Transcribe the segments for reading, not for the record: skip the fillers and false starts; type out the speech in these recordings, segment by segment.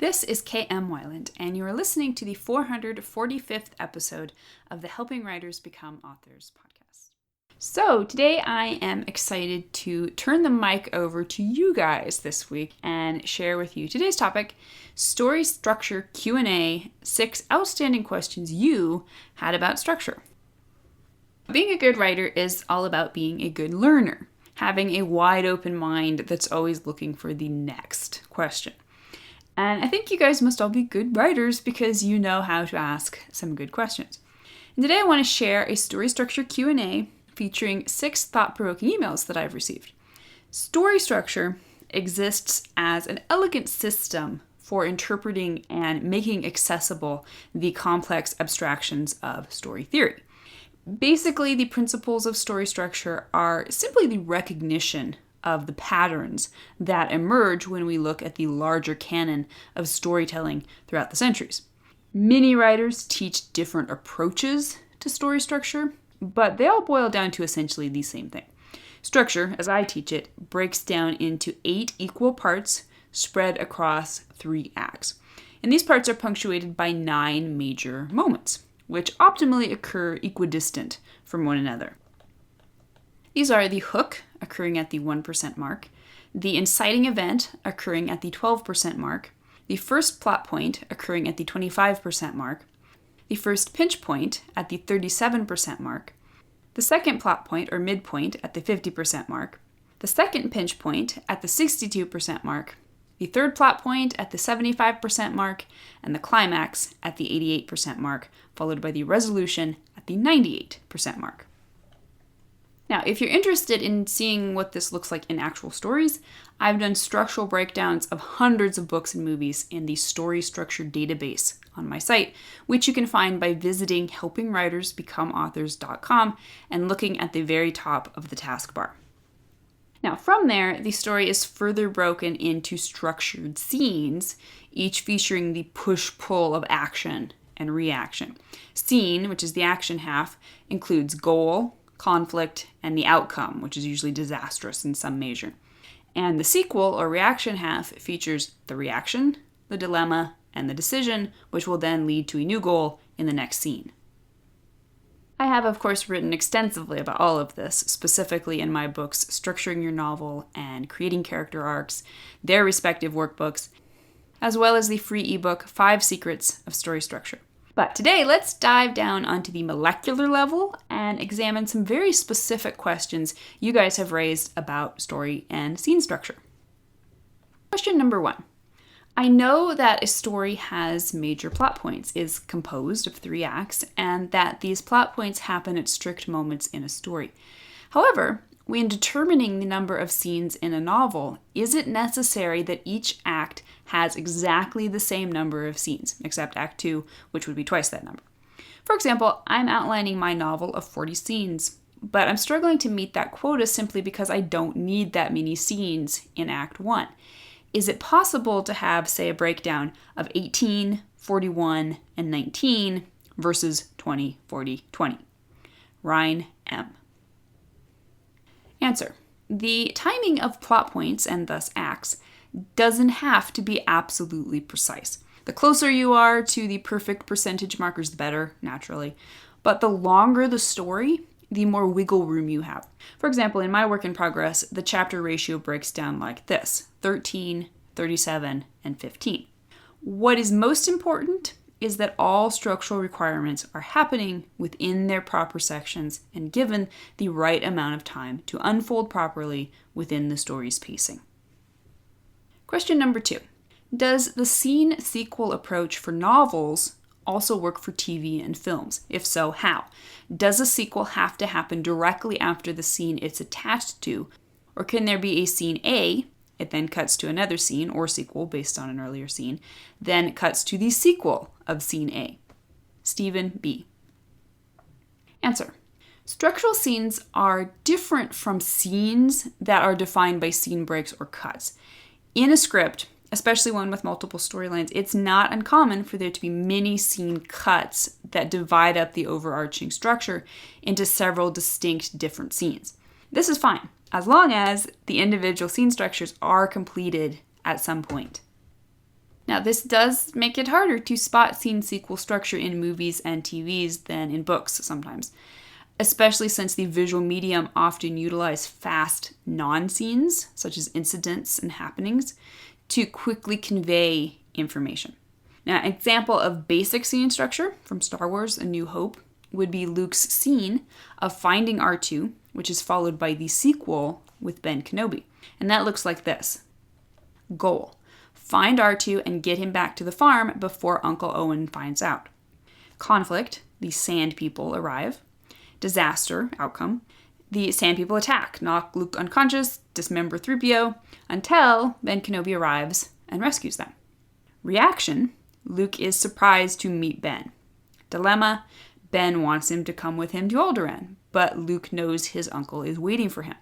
This is K.M. Weiland, and you are listening to the 445th episode of the Helping Writers Become Authors podcast. So today I am excited to turn the mic over to you guys this week and share with you today's topic, Story Structure Q&A, 6 outstanding questions you had about structure. Being a good writer is all about being a good learner, having a wide open mind that's always looking for the next question. And I think you guys must all be good writers because you know how to ask some good questions. And today I want to share a story structure Q&A featuring 6 thought-provoking emails that I've received. Story structure exists as an elegant system for interpreting and making accessible the complex abstractions of story theory. Basically, the principles of story structure are simply the recognition of the patterns that emerge when we look at the larger canon of storytelling throughout the centuries. Many writers teach different approaches to story structure, but they all boil down to essentially the same thing. Structure, as I teach it, breaks down into 8 equal parts spread across 3 acts. And these parts are punctuated by 9 major moments, which optimally occur equidistant from one another. These are the hook, occurring at the 1% mark, the inciting event, occurring at the 12% mark, the first plot point, occurring at the 25% mark, the first pinch point at the 37% mark, the second plot point or midpoint at the 50% mark, the second pinch point at the 62% mark, the third plot point at the 75% mark, and the climax at the 88% mark, followed by the resolution at the 98% mark. Now, if you're interested in seeing what this looks like in actual stories, I've done structural breakdowns of hundreds of books and movies in the Story Structure database on my site, which you can find by visiting helpingwritersbecomeauthors.com and looking at the very top of the taskbar. Now, from there, the story is further broken into structured scenes, each featuring the push-pull of action and reaction. Scene, which is the action half, includes goal, conflict, and the outcome, which is usually disastrous in some measure. And the sequel or reaction half features the reaction, the dilemma, and the decision, which will then lead to a new goal in the next scene. I have, of course, written extensively about all of this, specifically in my books Structuring Your Novel and Creating Character Arcs, their respective workbooks, as well as the free ebook 5 Secrets of Story Structure. But today, let's dive down onto the molecular level and examine some very specific questions you guys have raised about story and scene structure. Question number 1. I know that a story has major plot points, is composed of 3 acts, and that these plot points happen at strict moments in a story. However, when determining the number of scenes in a novel, is it necessary that each act has exactly the same number of scenes, except Act 2, which would be twice that number? For example, I'm outlining my novel of 40 scenes, but I'm struggling to meet that quota simply because I don't need that many scenes in Act 1. Is it possible to have, say, a breakdown of 18, 41, and 19 versus 20, 40, 20? Ryan M. Answer. The timing of plot points, and thus acts, doesn't have to be absolutely precise. The closer you are to the perfect percentage markers, the better, naturally. But the longer the story, the more wiggle room you have. For example, in my work in progress, the chapter ratio breaks down like this: 13, 37, and 15. What is most important is that all structural requirements are happening within their proper sections and given the right amount of time to unfold properly within the story's pacing. Question number 2. Does the scene-sequel approach for novels also work for TV and films? If so, how? Does a sequel have to happen directly after the scene it's attached to, or can there be a scene A, it then cuts to another scene or sequel based on an earlier scene, then it cuts to the sequel of scene A? Stephen B. Answer. Structural scenes are different from scenes that are defined by scene breaks or cuts. In a script, especially one with multiple storylines, it's not uncommon for there to be many scene cuts that divide up the overarching structure into several distinct different scenes. This is fine, as long as the individual scene structures are completed at some point. Now, this does make it harder to spot scene-sequel structure in movies and TVs than in books sometimes, especially since the visual medium often utilize fast non-scenes, such as incidents and happenings, to quickly convey information. Now, an example of basic scene structure from Star Wars: A New Hope would be Luke's scene of finding R2, which is followed by the sequel with Ben Kenobi. And that looks like this. Goal: find R2 and get him back to the farm before Uncle Owen finds out. Conflict: the Sand People arrive. Disaster: outcome: the Sand People attack, knock Luke unconscious, dismember 3PO, until Ben Kenobi arrives and rescues them. Reaction: Luke is surprised to meet Ben. Dilemma: Ben wants him to come with him to Alderaan, but Luke knows his uncle is waiting for him.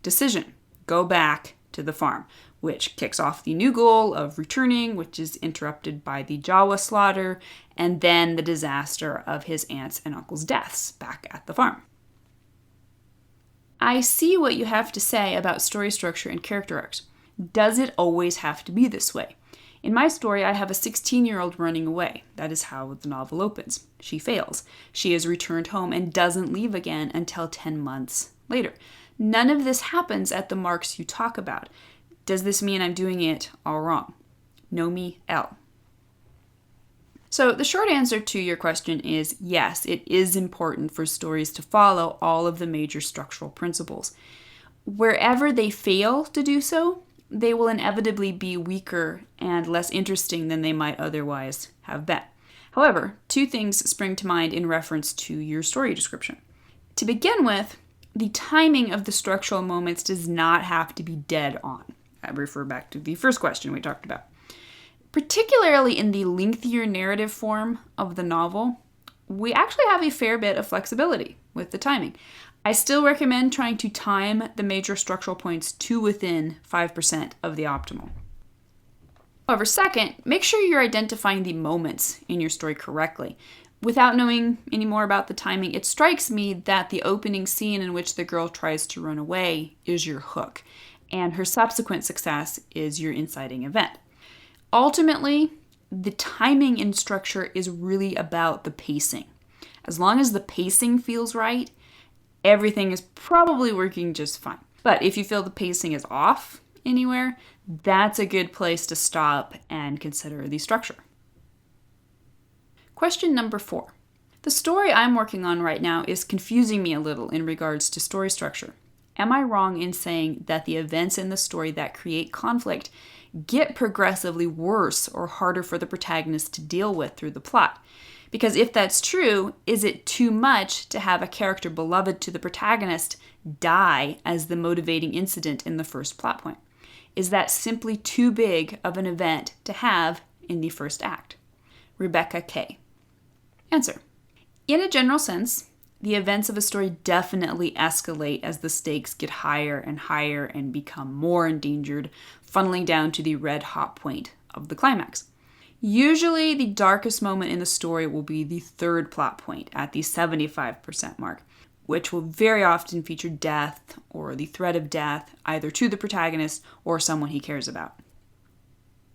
Decision: go back to the farm, which kicks off the new goal of returning, which is interrupted by the Jawa slaughter, and then the disaster of his aunts and uncle's deaths back at the farm. I see what you have to say about story structure and character arcs. Does it always have to be this way? In my story, I have a 16-year-old running away. That is how the novel opens. She fails. She is returned home and doesn't leave again until 10 months later. None of this happens at the marks you talk about. Does this mean I'm doing it all wrong? Nomi L. So the short answer to your question is yes, it is important for stories to follow all of the major structural principles. Wherever they fail to do so, they will inevitably be weaker and less interesting than they might otherwise have been. However, two things spring to mind in reference to your story description. To begin with, the timing of the structural moments does not have to be dead on. I refer back to the first question we talked about. Particularly in the lengthier narrative form of the novel, we actually have a fair bit of flexibility with the timing. I still recommend trying to time the major structural points to within 5% of the optimal. However, second, make sure you're identifying the moments in your story correctly. Without knowing any more about the timing, it strikes me that the opening scene in which the girl tries to run away is your hook, and her subsequent success is your inciting event. Ultimately, the timing and structure is really about the pacing. As long as the pacing feels right, everything is probably working just fine. But if you feel the pacing is off anywhere, that's a good place to stop and consider the structure. Question number 4. The story I'm working on right now is confusing me a little in regards to story structure. Am I wrong in saying that the events in the story that create conflict get progressively worse or harder for the protagonist to deal with through the plot? Because if that's true, is it too much to have a character beloved to the protagonist die as the motivating incident in the first plot point? Is that simply too big of an event to have in the first act? Rebecca K. Answer: in a general sense, the events of a story definitely escalate as the stakes get higher and higher and become more endangered, funneling down to the red-hot point of the climax. Usually, the darkest moment in the story will be the third plot point at the 75% mark, which will very often feature death or the threat of death, either to the protagonist or someone he cares about.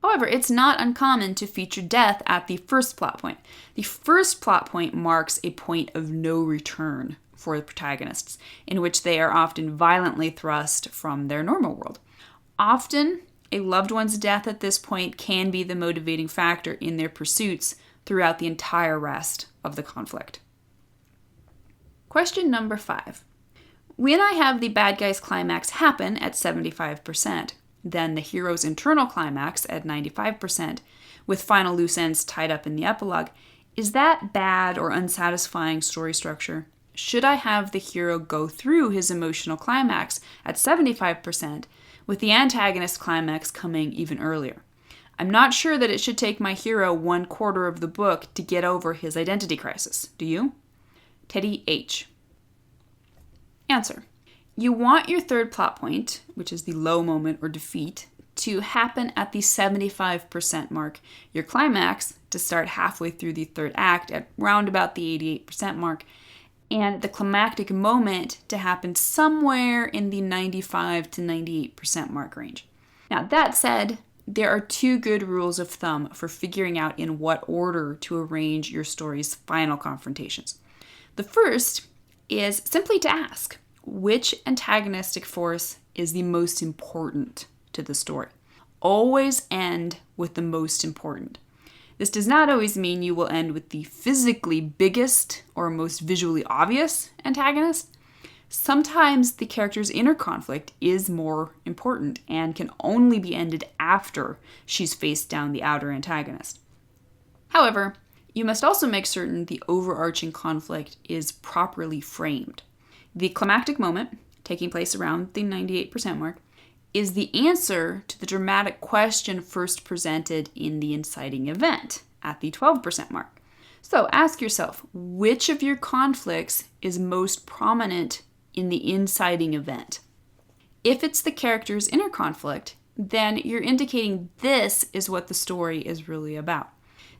However, it's not uncommon to feature death at the first plot point. The first plot point marks a point of no return for the protagonists, in which they are often violently thrust from their normal world. Often, a loved one's death at this point can be the motivating factor in their pursuits throughout the entire rest of the conflict. Question number 5. When I have the bad guy's climax happen at 75%, then the hero's internal climax at 95%, with final loose ends tied up in the epilogue, is that bad or unsatisfying story structure? Should I have the hero go through his emotional climax at 75%, with the antagonist climax coming even earlier? I'm not sure that it should take my hero 1/4 of the book to get over his identity crisis. Do you? Teddy H. Answer: you want your third plot point, which is the low moment or defeat, to happen at the 75% mark, your climax to start halfway through the third act at round about the 88% mark, and the climactic moment to happen somewhere in the 95 to 98% mark range. Now, that said, there are two good rules of thumb for figuring out in what order to arrange your story's final confrontations. The first is simply to ask, which antagonistic force is the most important to the story? Always end with the most important. This does not always mean you will end with the physically biggest or most visually obvious antagonist. Sometimes the character's inner conflict is more important and can only be ended after she's faced down the outer antagonist. However, you must also make certain the overarching conflict is properly framed. The climactic moment, taking place around the 98% mark, is the answer to the dramatic question first presented in the inciting event at the 12% mark. So ask yourself, which of your conflicts is most prominent in the inciting event? If it's the character's inner conflict, then you're indicating this is what the story is really about.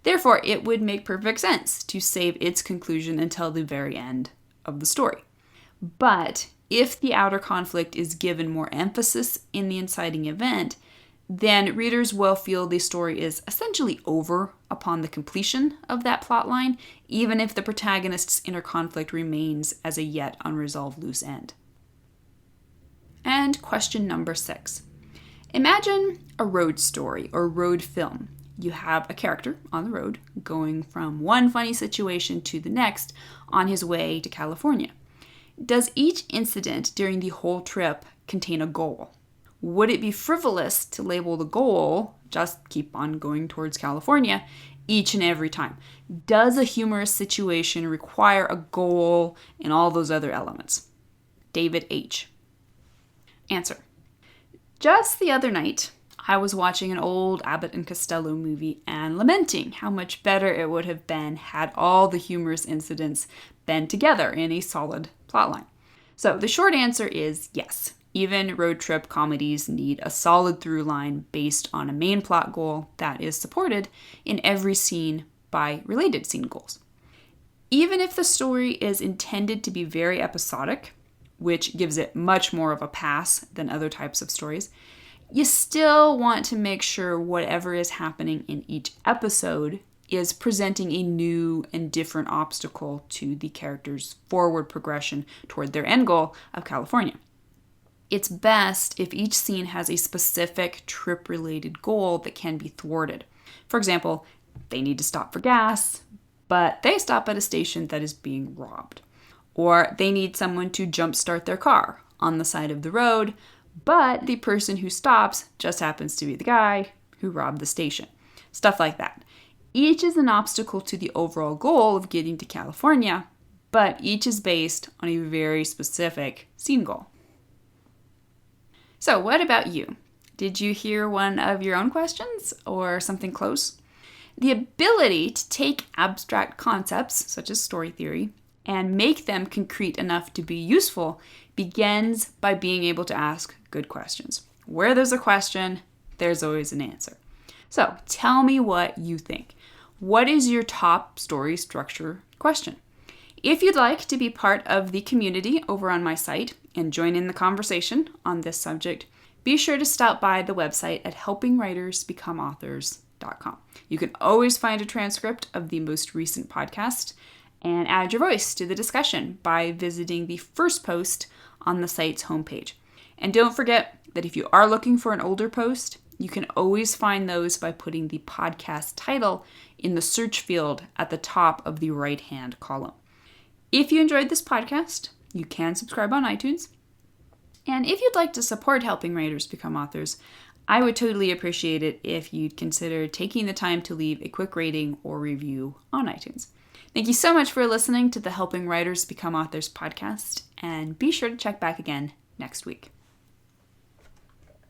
Therefore, it would make perfect sense to save its conclusion until the very end of the story. But if the outer conflict is given more emphasis in the inciting event, then readers will feel the story is essentially over upon the completion of that plotline, even if the protagonist's inner conflict remains as a yet unresolved loose end. And question number 6. Imagine a road story or road film. You have a character on the road going from one funny situation to the next on his way to California. Does each incident during the whole trip contain a goal? Would it be frivolous to label the goal, just keep on going towards California, each and every time? Does a humorous situation require a goal and all those other elements? David H. Answer. Just the other night, I was watching an old Abbott and Costello movie and lamenting how much better it would have been had all the humorous incidents been together in a solid plotline. So the short answer is yes. Even road trip comedies need a solid through line based on a main plot goal that is supported in every scene by related scene goals. Even if the story is intended to be very episodic, which gives it much more of a pass than other types of stories, you still want to make sure whatever is happening in each episode is presenting a new and different obstacle to the character's forward progression toward their end goal of California. It's best if each scene has a specific trip-related goal that can be thwarted. For example, they need to stop for gas, but they stop at a station that is being robbed. Or they need someone to jumpstart their car on the side of the road, but the person who stops just happens to be the guy who robbed the station. Stuff like that. Each is an obstacle to the overall goal of getting to California, but each is based on a very specific scene goal. So what about you? Did you hear one of your own questions or something close? The ability to take abstract concepts, such as story theory, and make them concrete enough to be useful begins by being able to ask good questions. Where there's a question, there's always an answer. So tell me what you think. What is your top story structure question? If you'd like to be part of the community over on my site and join in the conversation on this subject, be sure to stop by the website at helpingwritersbecomeauthors.com. You can always find a transcript of the most recent podcast and add your voice to the discussion by visiting the first post on the site's homepage. And don't forget that if you are looking for an older post, you can always find those by putting the podcast title in the search field at the top of the right-hand column. If you enjoyed this podcast, you can subscribe on iTunes. And if you'd like to support Helping Writers Become Authors, I would totally appreciate it if you'd consider taking the time to leave a quick rating or review on iTunes. Thank you so much for listening to the Helping Writers Become Authors podcast, and be sure to check back again next week.